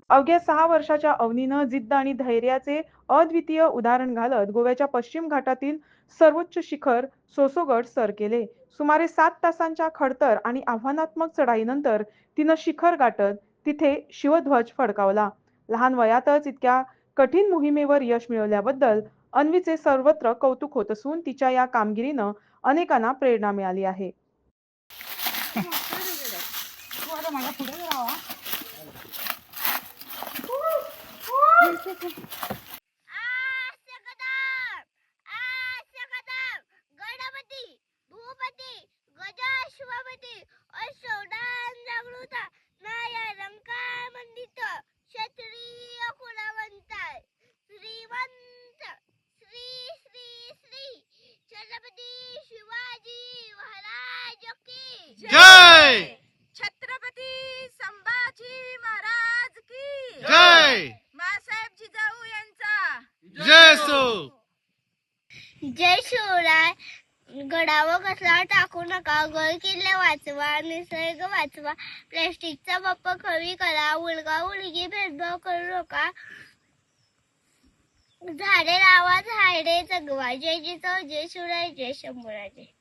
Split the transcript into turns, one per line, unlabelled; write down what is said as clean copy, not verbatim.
अवघ्या 6 वर्षाच्या अवनीनं जिद्द आणि धैर्याचे अद्वितीय उदाहरण घालत गोव्याच्या पश्चिम घाटातील सर्वोच्च शिखर सोसोगड सर केले. सुमारे 7 तासांच्या खडतर आणि आव्हानात्मक चढाईनंतर तिनं शिखर गाठत तिथे शिवध्वज फडकावला. लहान वयातच इतक्या कठीण मोहिमेवर यश मिळवल्याबद्दल अन्वीचे सर्वत्र कौतुक होत असून तिच्या या कामगिरीनं अनेकांना प्रेरणा मिळाली आहे.
आस्य कदम आस्य कदम गणपती भूपती गजाश्वपती अशोडान जागृता नाय रंका मंडित क्षत्रिय कुलवंत श्रीमंत श्री श्री श्री छत्रपती शिवाजी महाराज की
जय
छत्रपती संभाजी महाराज की
जय
मासाहेब जिजाऊ यांचा
जय सो
जय शिवराय. गडावर कचरा टाकू नका, गड किल्ले वाचवा, निसर्ग वाचवा, प्लॅस्टिकचा वापर कमी करा, मुलगा मुलगी भेदभाव करू नका, झाडे लावा झाडे जगवा. जय जिजाऊ जय शिवराय जय शंभूराजे.